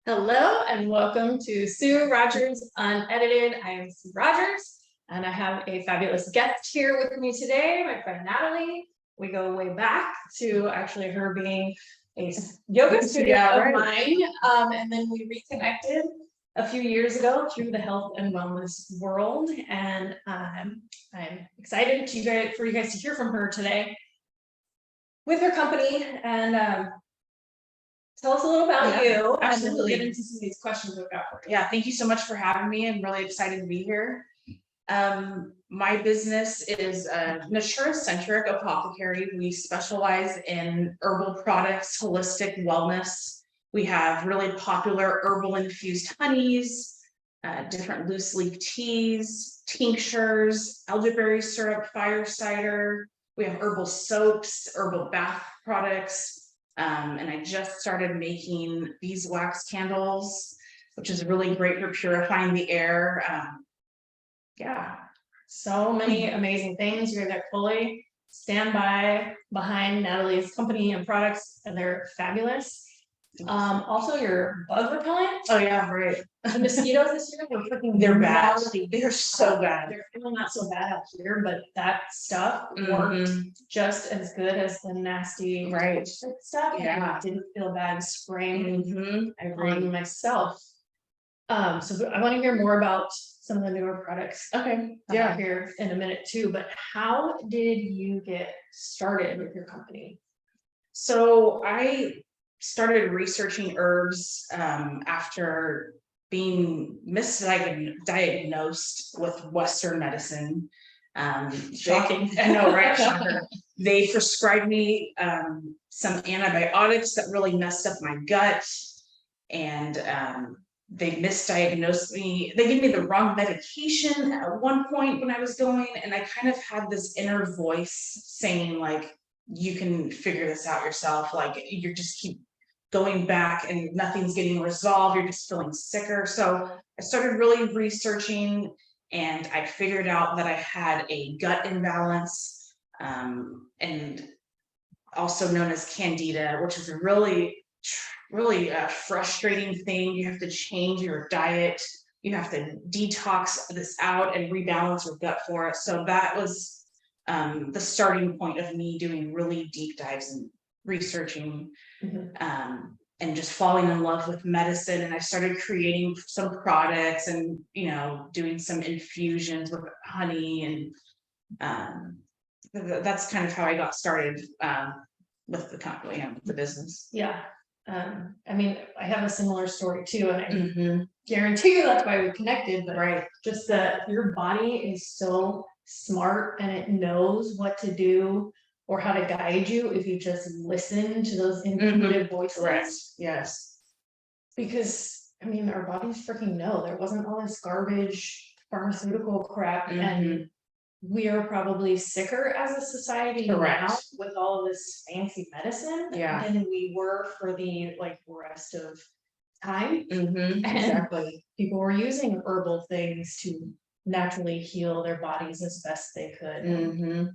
Hello and welcome to Sue Rogers Unedited. I am Sue Rogers and I have a fabulous guest here with me today, my friend Natalie. We go way back to actually her being a yoga student of mine, and then we reconnected a few years ago through the health and wellness world, and I'm excited for you guys to hear from her today with her company and tell us a little about you. Absolutely. And then we'll get into some of these questions we've got for you. Yeah, thank you so much for having me. I'm really excited to be here. My business is Naturacentric apothecary. We specialize in herbal products, holistic wellness. We have really popular herbal infused honeys, different loose leaf teas, tinctures, elderberry syrup, fire cider. We have herbal soaps, herbal bath products. And I just started making beeswax candles, which is really great for purifying the air. Yeah. So many amazing things. You're there fully stand behind Natalie's company and products, and they're fabulous. Also your bug repellent. Oh yeah, right. The mosquitoes this year were freaking They're bad. gnarly. They're so bad. They're still not so bad out here, but that stuff worked just as good as the nasty stuff. Yeah. I didn't feel bad spraying I agree. on myself. So I want to hear more about some of the newer products. Okay. Yeah, here in a minute too. But how did you get started with your company? So I started researching herbs after being misdiagnosed with Western medicine. Shocking. I know, right? Shocker. They prescribed me some antibiotics that really messed up my gut, and they misdiagnosed me. They gave me the wrong medication at one point when I was going, and I kind of had this inner voice saying, like, you can figure this out yourself. Like, you just keep going back and nothing's getting resolved. You're just feeling sicker. So I started really researching, and I figured out that I had a gut imbalance, and also known as candida, which is a really frustrating thing. You have to change your diet. You have to detox this out and rebalance your gut for it. So that was the starting point of me doing really deep dives and researching and just falling in love with medicine. And I started creating some products and, doing some infusions with honey. And that's kind of how I got started with the company and the business. Yeah. I mean, I have a similar story too, and I guarantee you that's why we connected. But just that your body is so smart and it knows what to do or how to guide you if you just listen to those intuitive voices. Correct. Yes. Because I mean, our bodies freaking know there wasn't all this garbage pharmaceutical crap, and we are probably sicker as a society now with all of this fancy medicine than we were for the rest of time. Exactly. People were using herbal things to naturally heal their bodies as best they could.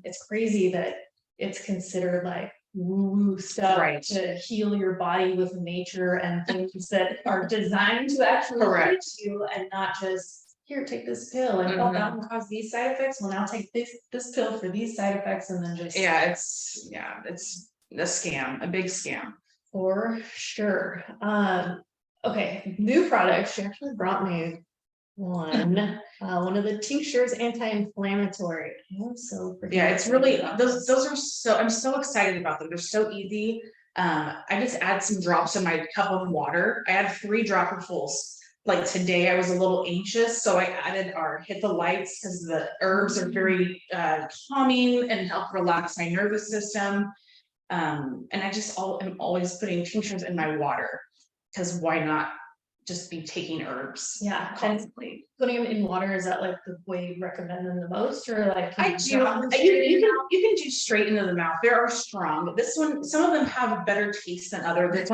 It's crazy that it's considered like woo-woo stuff to heal your body with nature and things that are designed to actually heal you, and not just here, take this pill, and that will cause these side effects. Well, now take this pill for these side effects, and then just it's a scam, a big scam for sure. Okay, new products. She actually brought me one of the tinctures, anti-inflammatory. It's really those are so, I'm so excited about them. They're so easy. I just add some drops in my cup of water. I add 3 dropperfuls. Like today I was a little anxious, so I added or hit the lights because the herbs are very calming and help relax my nervous system. And I just am always putting tinctures in my water, because why not just be taking herbs constantly. Putting them in water, is that like the way you recommend them the most, or like I do? You can do straight into the mouth. They are strong. This one, some of them have better taste than others.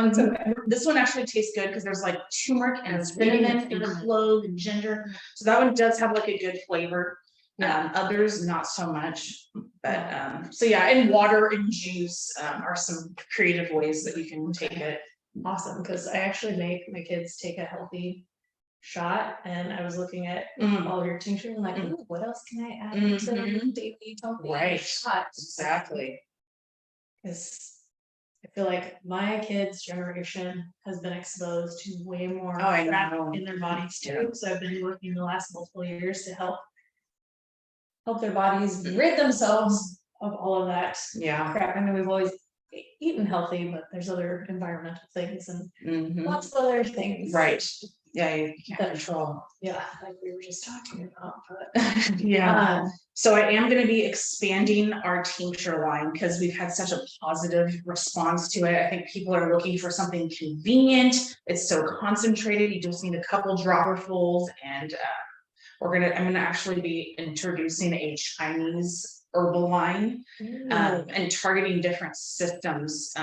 This one actually tastes good because there's like turmeric and cinnamon and clove and ginger. So that one does have like a good flavor. Others not so much. But so yeah, and water and juice are some creative ways that you can take it. awesome, because I actually make my kids take a healthy shot, and I was looking at all of your tinctures and like, ooh, what else can I add to the daily healthy shot? Exactly. Because I feel like my kids' generation has been exposed to way more I crap know. in their bodies too. So I've been working the last multiple years to help their bodies rid themselves of all of that crap. I mean, we've always eaten healthy, but there's other environmental things and lots of other things. Right. Yeah, you can't control. Yeah, like we were just talking about. But yeah. So I am going to be expanding our tincture line because we've had such a positive response to it. I think people are looking for something convenient. It's so concentrated. You just need a couple dropperfuls, and I'm gonna actually be introducing a Chinese herbal line and targeting different systems.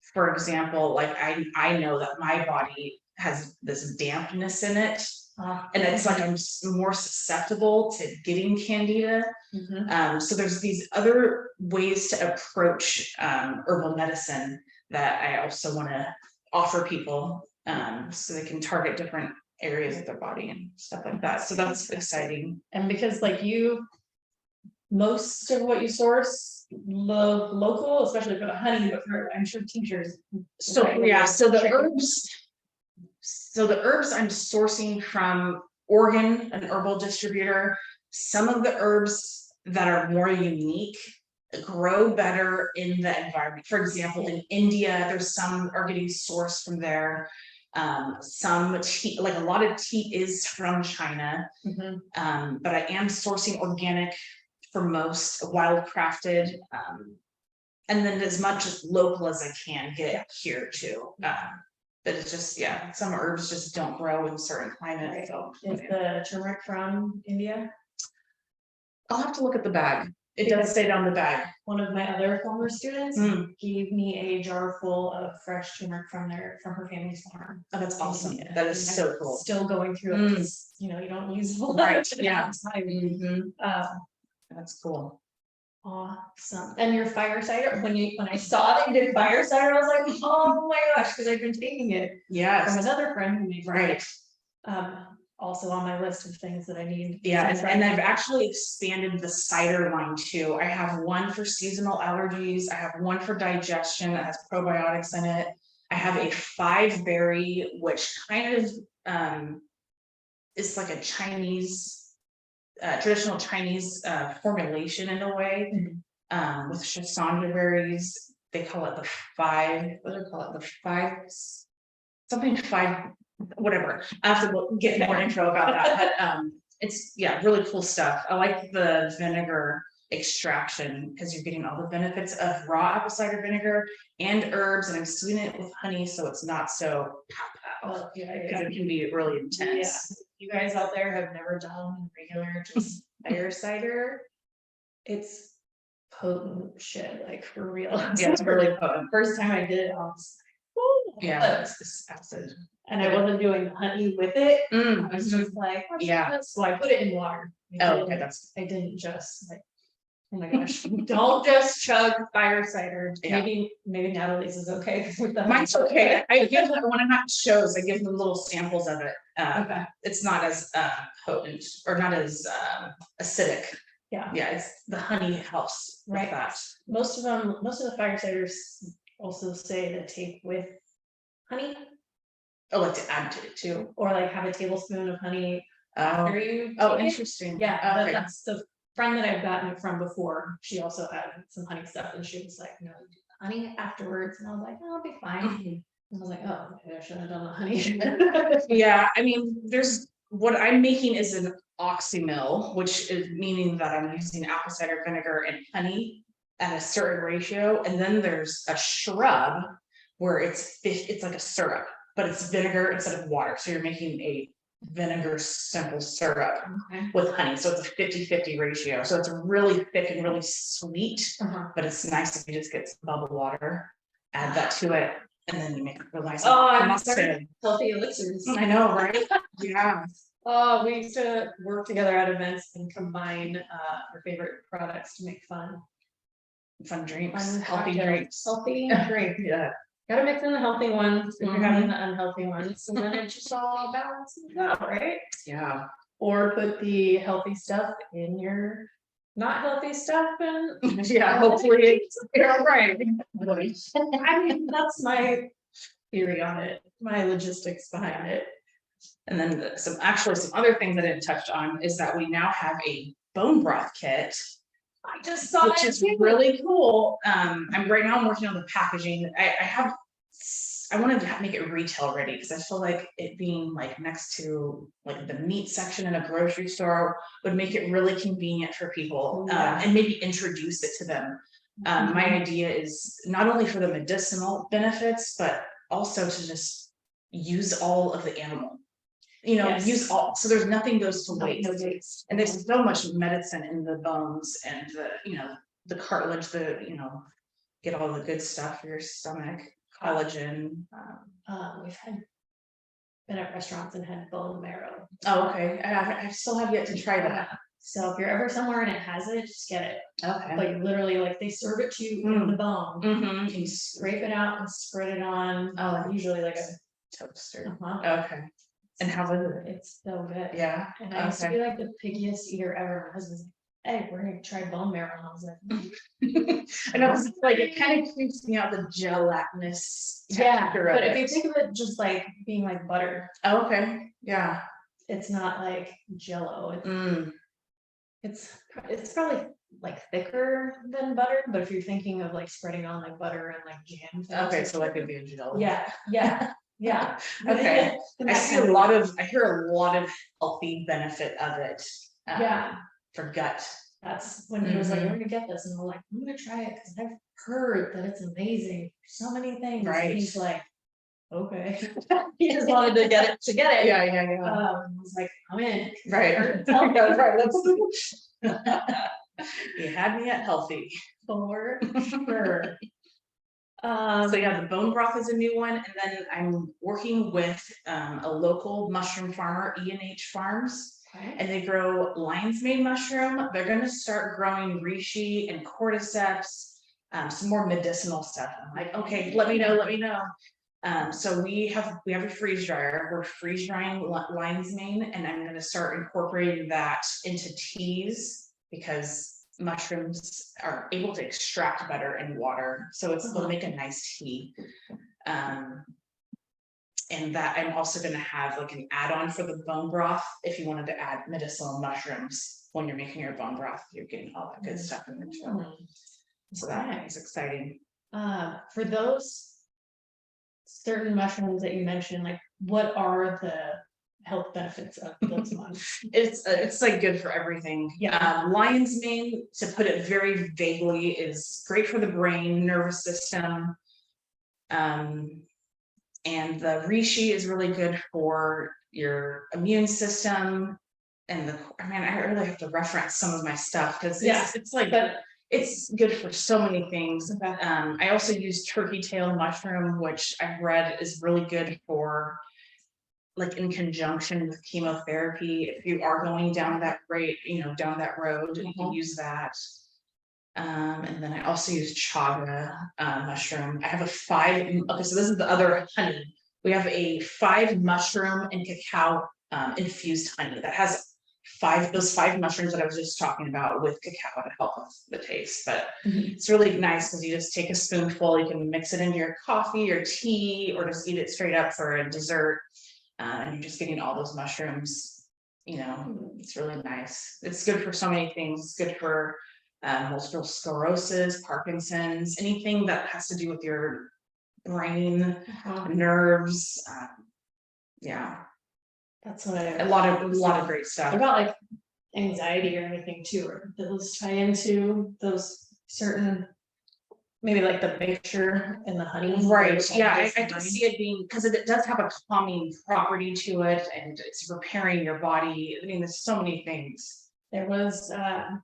For example, like I know that my body has this dampness in it, and it's like I'm more susceptible to getting candida. So there's these other ways to approach herbal medicine that I also want to offer people, so they can target different areas of their body and stuff like that. So that's exciting. And because like most of what you source local, especially for the honey, but for I'm sure tinctures. So yeah, so the herbs I'm sourcing from Oregon, an herbal distributor. Some of the herbs that are more unique grow better in the environment. For example, in India, there's some are getting sourced from there. Some tea, like a lot of tea is from China, but I am sourcing organic for most, wild crafted, and then as much as local as I can get here too. But it's just, some herbs just don't grow in certain climates. Right. So is the turmeric from India? I'll have to look at the bag. It does say on the bag. One of my other former students gave me a jar full of fresh turmeric from her family's farm. Oh, that's awesome. That is so cool. Still going through it because you don't use a lot of time. That's cool. Awesome. And your fire cider, when I saw that you did fire cider, I was like, oh my gosh, because I've been taking it from another friend who makes it. Also on my list of things that I need. And I've actually expanded the cider line too. I have one for seasonal allergies. I have one for digestion that has probiotics in it. I have a 5-berry, which kind of is like a Chinese, traditional Chinese formulation in a way, with Shasandra berries. They call it the 5, what do they call it? The 5, something 5. Whatever. I have to get more info about that, but it's really cool stuff. I like the vinegar extraction because you're getting all the benefits of raw apple cider vinegar and herbs, and I'm sweetening it with honey so it's not so because it can be really intense. You guys out there have never done regular just fire cider. It's potent shit, like for real. Yeah, it's really potent. First time I did it, I was it's this acid. And I wasn't doing honey with it. I was just like, so I put it in water. I didn't just like, oh my gosh, don't just chug fire cider. Maybe Natalie's is okay with that. Mine's okay. I give them, when I'm at shows, I give them little samples of it. It's not as potent or not as acidic. It's the honey helps with that. Most of the fire ciders also say to take with honey. Oh, like to add to it too, or like have a tablespoon of honey after you. Interesting. That's the friend that I've gotten it from before. She also had some honey stuff, and she was like, "No, you do the honey afterwards." And I was like, "Oh, I'll be fine." And I was like, "Oh, maybe I should have done the honey." I mean, what I'm making is an oxymil, which is meaning that I'm using apple cider vinegar and honey at a certain ratio, and then there's a shrub where it's like a syrup. But it's vinegar instead of water. So you're making a vinegar simple syrup with honey. So it's a 50-50 ratio. So it's really thick and really sweet, but it's nice if you just get some bubbled water, add that to it, and then you make it real nice. I'm starting healthy elixirs. I know, right? We used to work together at events and combine our favorite products to make fun drinks, healthy drinks. Gotta mix in the healthy ones if you're having the unhealthy ones, and then it just all balances out, right? Yeah. Or put the healthy stuff in your not healthy stuff, and Yeah, hopefully, you're right. I mean, that's my theory on it, my logistics behind it. And then some other things I didn't touch on is that we now have a bone broth kit, I just saw which it is too. really cool. I'm working on the packaging. I wanted to make it retail ready because I feel like it being like next to like the meat section in a grocery store would make it really convenient for people, and maybe introduce it to them. My idea is not only for the medicinal benefits, but also to just use all of the animal. Use all, so there's nothing goes to waste. And there's so much medicine in the bones and the cartilage, get all the good stuff for your stomach, collagen. We've been at restaurants and had bone marrow. Oh, okay. I still have yet to try that. So if you're ever somewhere and it has it, just get it. Okay. Like literally, like they serve it to you in the bone. Mm-hmm. You scrape it out and spread it on. Usually like a toaster. Uh-huh. Okay. And how is it? It's so good. Yeah. And I used to be like the pickiest eater ever. My husband's like, hey, we're gonna try bone marrow. And I was like, I know, it's like it kind of creeps me out, the gelatinous yeah, texture but of if you it. think of it just like being like butter, Oh, okay. Yeah. it's not like Jello. It's probably like thicker than butter, but if you're thinking of like spreading on like butter and like jam. Okay, so that could be a jello. Yeah. Okay. I hear a lot of healthy benefit of it. Yeah. For gut. That's when he was like, we're gonna get this, and we're like, I'm gonna try it because I've heard that it's amazing. So many things. Right. And he's like, okay. He just wanted to get it. Yeah. I was like, I'm in. Right. Right. You had me at healthy. For sure. So yeah, the bone broth is a new one, and then I'm working with a local mushroom farmer, E&H Farms, and they grow lion's mane mushroom. They're going to start growing reishi and cordyceps, some more medicinal stuff. I'm like, okay, let me know. So we have a freeze dryer. We're freeze drying lion's mane, and I'm going to start incorporating that into teas because mushrooms are able to extract better in water, so it'll make a nice tea. And that I'm also going to have like an add-on for the bone broth if you wanted to add medicinal mushrooms when you're making your bone broth. You're getting all that good stuff in there. So that is exciting. For those certain mushrooms that you mentioned, like what are the health benefits of those ones? It's like good for everything. Yeah. Lion's mane, to put it very vaguely, is great for the brain, nervous system. And the reishi is really good for your immune system. And I really have to reference some of my stuff because it's like, it's good for so many things. I also use turkey tail mushroom, which I've read is really good for, like, in conjunction with chemotherapy. If you are going down that road, you can use that. And then I also use chaga mushroom. I have okay, so this is the other honey. We have a 5 mushroom and cacao infused honey that has those 5 mushrooms that I was just talking about with cacao to help with the taste. But it's really nice because you just take a spoonful, you can mix it into your coffee or tea, or just eat it straight up for a dessert. And you're just getting all those mushrooms, it's really nice. It's good for so many things. It's good for multiple sclerosis, Parkinson's, anything that has to do with your brain, nerves. That's what a lot of great stuff. What about like anxiety or anything too, or those tie into those certain, maybe like the mixture and the honey? Right. Yeah, I can see it being, because it does have a calming property to it, and it's repairing your body. I mean, there's so many things. There was a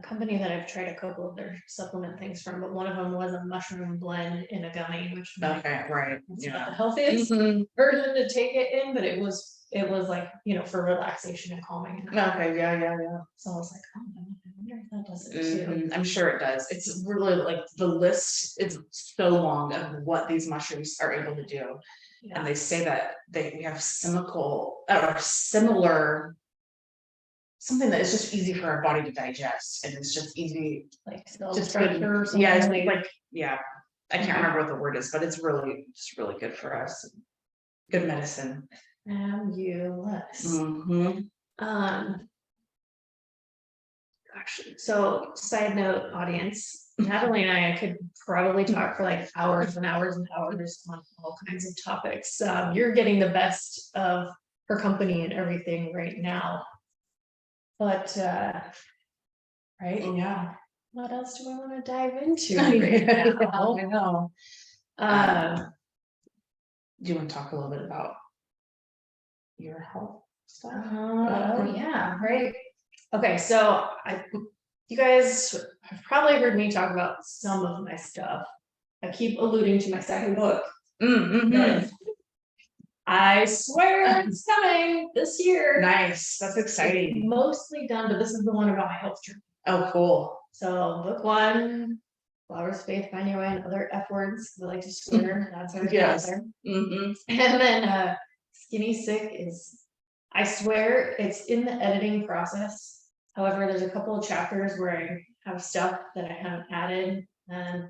company that I've tried a couple of their supplement things from, but one of them was a mushroom blend in a gummy, which right, it's not the healthiest version to take it in, but it was it was like, for relaxation and calming. Okay, yeah. So I was like, oh, I wonder if that does it too. I'm sure it does. It's really like the list is so long of what these mushrooms are able to do. Yeah. And they say that we have similar something that is just easy for our body to digest, and it's just easy, Like just structure good. or something. Yeah, it's like I can't remember what the word is, but it's really good for us. Good medicine. Fabulous. Mm-hmm. So side note, audience, Natalie and I could probably talk for like hours and hours and hours on all kinds of topics. You're getting the best of her company and everything right now. But right? Yeah. What else do we want to dive into right now? I know. Do you want to talk a little bit about your health stuff? Oh yeah, right. Okay, so you guys have probably heard me talk about some of my stuff. I keep alluding to my second book. Mm-hmm. I swear it's coming this year. Nice, that's exciting. It's mostly done, but this is the one about my health journey. Oh, cool. So book 1, Flowers, Faith, Find Your Way, and other F words. We like to swear. That's our answer. Mm-hmm. And then Skinny Sick is, I swear it's in the editing process. However, there's a couple of chapters where I have stuff that I haven't added. And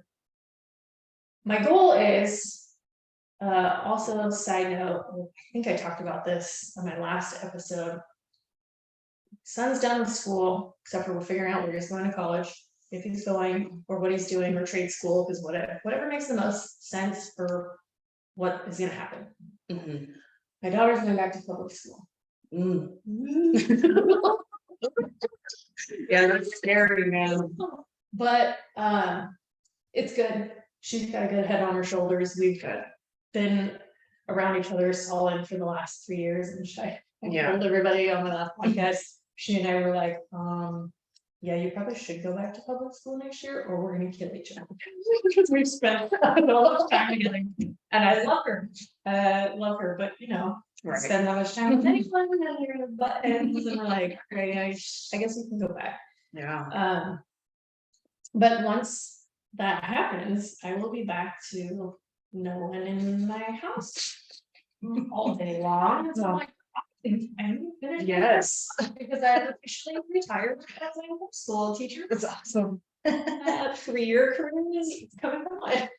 my goal is, also side note, I think I talked about this on my last episode. Son's done with school, except for we're figuring out where he's going to college, if he's going, or what he's doing, or trade school, because whatever makes the most sense for what is going to happen. Mm-hmm. My daughter's going back to public school. Yeah, that's scary, man. But it's good. She's got a good head on her shoulders. We've been around each other solid for the last 3 years, and I told everybody on my last podcast, she and I were like, yeah, you probably should go back to public school next year, or we're gonna kill each other. Because we've spent a lot of time together. And I love her. But spend that much time with anyone, and you're gonna butt ends, and we're like, okay, I guess we can go back. Yeah. But once that happens, I will be back to no one in my house all day long. So I'm like, I'm finished. Yes. Because I officially retired as a homeschool teacher. That's awesome. 3-year career is coming on.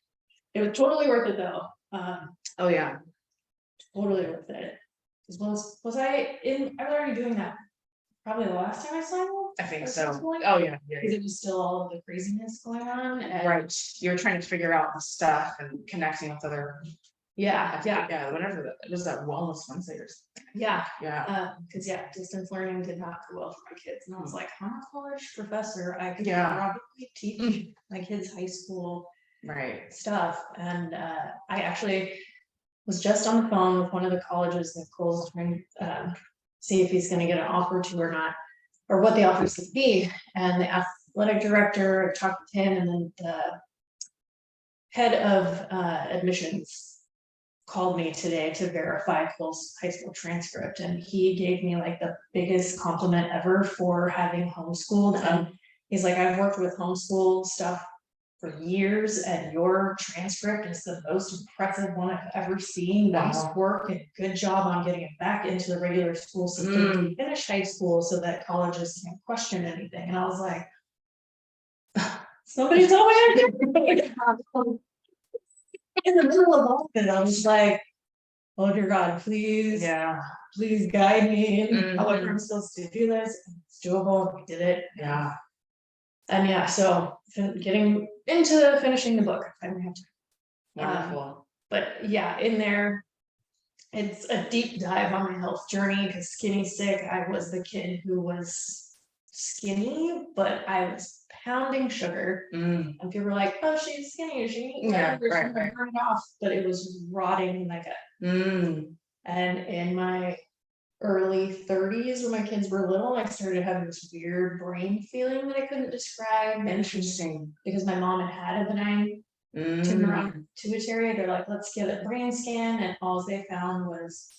It was totally worth it though. Oh yeah. Totally worth it. Was I already doing that probably the last time I signed up? I think so. Oh yeah. Because it was still all of the craziness going on. Right. You're trying to figure out the stuff and connecting with other. Yeah. Whatever that was, that Wellness Wednesday or something. Yeah. Because distance learning did not go well for my kids, and I was like, I'm a college professor. I could probably teach my kids high school stuff. And I actually was just on the phone with one of the colleges that Cole's trying to see if he's going to get an offer to or not, or what the offers could be. And the athletic director talked with him, and then the head of admissions called me today to verify Cole's high school transcript, and he gave me like the biggest compliment ever for having homeschooled. And he's like, I've worked with homeschool stuff for years, and your transcript is the most impressive one I've ever seen. Nice work and good job on getting it back into the regular school system to finish high school so that colleges can't question anything. And I was like, somebody told me I did. In the middle of all of it, I was like, oh dear God, please guide me. However I'm supposed to do this. It's doable. We did it. And so getting into finishing the book, I finally have to. Wonderful. But in there, it's a deep dive on my health journey, because Skinny Sick, I was the kid who was skinny, but I was pounding sugar. And people were like, oh, she's skinny, is she? Burn it off. But it was rotting my gut. And in my early 30s, when my kids were little, I started having this weird brain feeling that I couldn't describe. Interesting. Because my mom had a benign tumor on pituitary. They're like, let's get a brain scan, and all they found was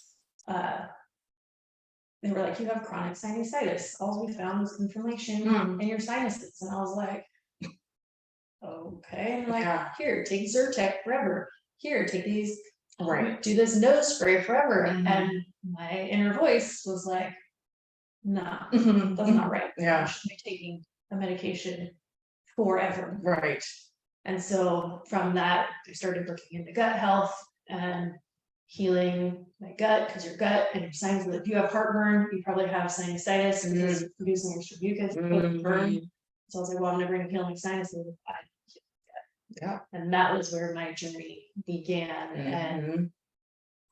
they were like, you have chronic sinusitis. All we found was inflammation in your sinuses. And I was like, okay. And like, here, take Zyrtec forever. Here, take these, do this nose spray forever. And my inner voice was like, no, that's not right. Yeah. You should be taking a medication forever. Right. And so from that, I started looking into gut health and healing my gut, because your gut and your sinuses, if you have heartburn, you probably have sinusitis because you're producing extra mucus. So I was like, well, I'm never gonna heal my sinuses if I heal my gut. And that was where my journey began. And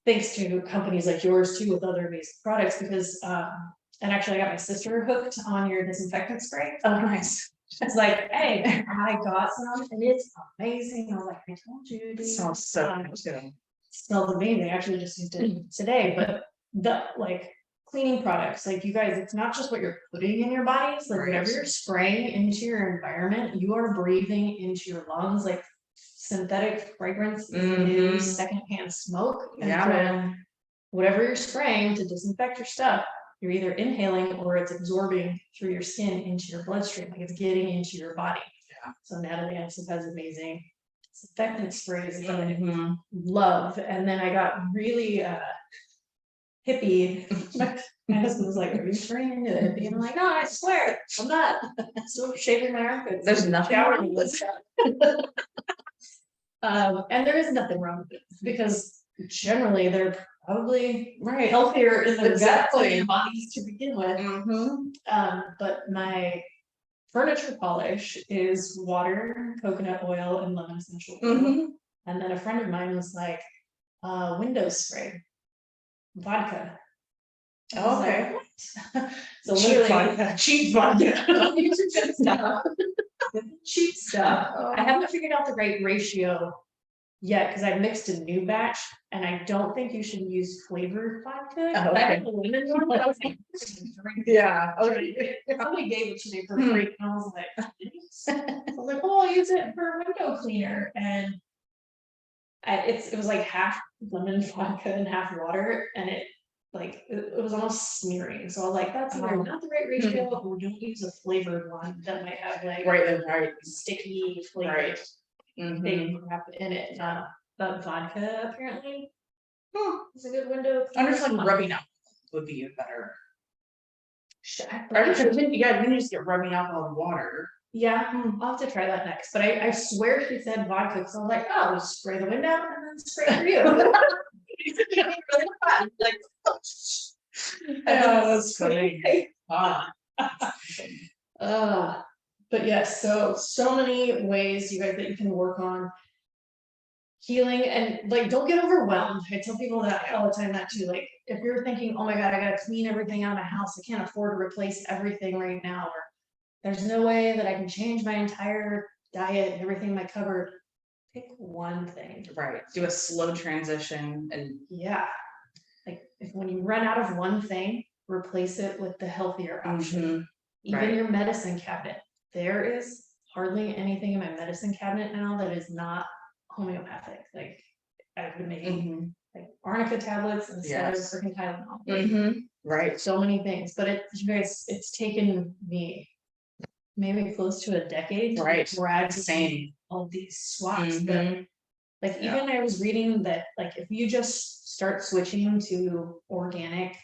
thanks to companies like yours too, with other amazing products, because and actually I got my sister hooked on your disinfectant spray. Oh, nice. It's like, hey, I got some and it's amazing. I was like, I told you. It smells so good. Smells amazing. I actually just used it today. But the like cleaning products, like you guys, it's not just what you're putting in your bodies, like whatever you're spraying into your environment, you are breathing into your lungs. Like synthetic fragrance is the new secondhand smoke. And whatever you're spraying to disinfect your stuff, you're either inhaling or it's absorbing through your skin into your bloodstream, like it's getting into your body. So Natalie Menses has amazing disinfectant sprays that I love. And then I got really hippie. My husband was like, are you spraying into the hippie? And I'm like, no, I swear, I'm not. I'm still shaving my armpits. There's nothing wrong with this. And there is nothing wrong with it, because generally they're probably healthier in their gut than their bodies to begin with. But my furniture polish is water, coconut oil, and lemon essential oil. And then a friend of mine was like, window spray, vodka. Okay. Like, so cheap vodka. Cheap stuff. I haven't figured out the right ratio yet, because I mixed a new batch, and I don't think you should use flavored vodka. I had the lemon one, but I was like, somebody gave it to me for free, and I was like, I was like, oh, I'll use it for window cleaner, and it was like half lemon vodka and half water, and it was almost smearing. So I was like, that's either not the right ratio, or don't use a flavored one that might have like sticky flavored thing crap in it. But vodka apparently is a good window. I wonder if like rubbing alcohol would be a better. Should Yeah, you just get rubbing alcohol and water. Yeah, I'll have to try that next. But I swear she said vodka, so I was like, oh, just spray the wind out and then spray for you. Like, that's funny. But yes, so many ways, you guys, that you can work on healing, and like, don't get overwhelmed. I tell people that all the time, that too. Like, if you're thinking, oh my God, I gotta clean everything out of my house, I can't afford to replace everything right now, or there's no way that I can change my entire diet and everything in my cupboard. Pick one thing. Right. Do a slow transition. And like, if when you run out of one thing, replace it with the healthier option. Even your medicine cabinet. There is hardly anything in my medicine cabinet now that is not homeopathic. Like, I've been making like arnica tablets instead of freaking Tylenol. Right. So many things, but it's taken me maybe close to a decade to drag all these swaps. But like, even I was reading that, like, if you just start switching to organic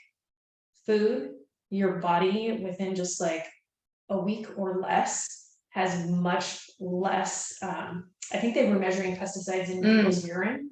food, your body within just like a week or less has much less. I think they were measuring pesticides in people's urine.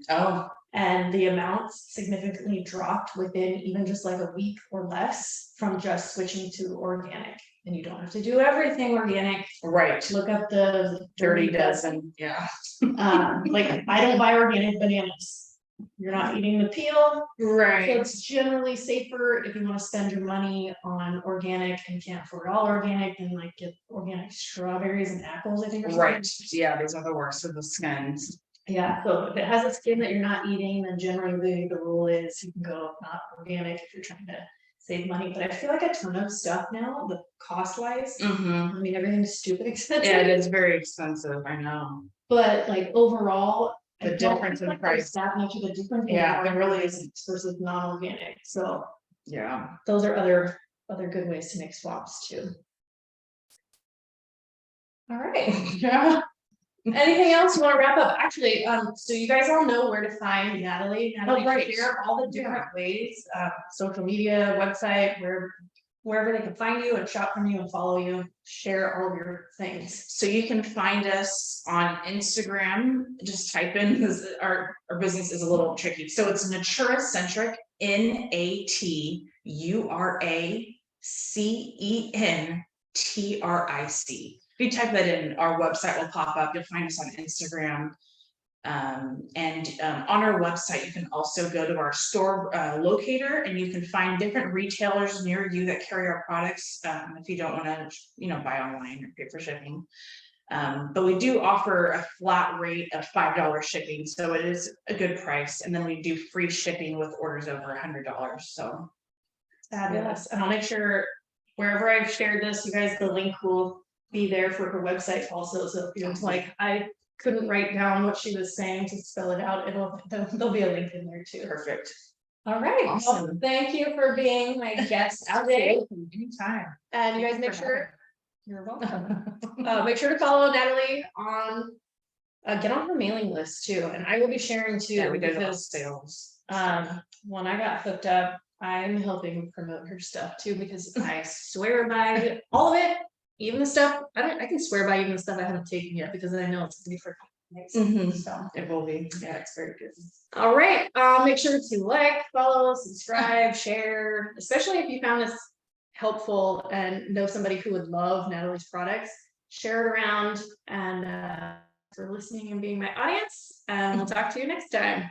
And the amounts significantly dropped within even just like a week or less from just switching to organic. And you don't have to do everything organic. Right. Look up the Dirty Dozen. Yeah. Like, I don't buy organic bananas. You're not eating the peel. Right. So it's generally safer if you want to spend your money on organic and can't afford all organic, and like get organic strawberries and apples, I think. Right. Yeah, those are the worst of the skins. Yeah, so if it has a skin that you're not eating, then generally the rule is you can go not organic if you're trying to save money. But I feel like a ton of stuff now, the cost wise, I mean, everything's stupid expensive. Yeah, it is very expensive, I know. But like, overall, the difference in price, that much of a difference. Yeah, it really isn't. Versus non-organic. So Yeah. those are other good ways to make swaps too. All right. Yeah. Anything else you want to wrap up? Actually, so you guys all know where to find Natalie. Natalie right. share all the different ways, social media, website, wherever they can find you and shop from you and follow you, share all of your things. So you can find us on Instagram, just type in, because our business is a little tricky. So it's Naturacentric, NATURACENTRIC. If you type that in, our website will pop up. You'll find us on Instagram. And on our website, you can also go to our store locator, and you can find different retailers near you that carry our products. If you don't want to, buy online or pay for shipping. But we do offer a flat rate of $5 shipping, so it is a good price. And then we do free shipping with orders over $100. So fabulous. And I'll make sure wherever I've shared this, you guys, the link will be there for her website also. So if you're like, I couldn't write down what she was saying to spell it out, there'll be a link in there too. Perfect. All right. Awesome. Well, thank you for being my guest today. Anytime. And you guys make sure you're welcome. Make sure to follow Natalie on get on her mailing list too. And I will be sharing too. Yeah, we did because sales. when I got hooked up, I'm helping promote her stuff too, because I swear by all of it. Even the stuff I can swear by, even the stuff I haven't taken yet, because I know it's gonna be for next. So It will be. Yeah, it's very good. all right. Make sure to like, follow, subscribe, share, especially if you found this helpful and know somebody who would love Natalie's products. Share it around, and for listening and being my audience. And we'll talk to you next time.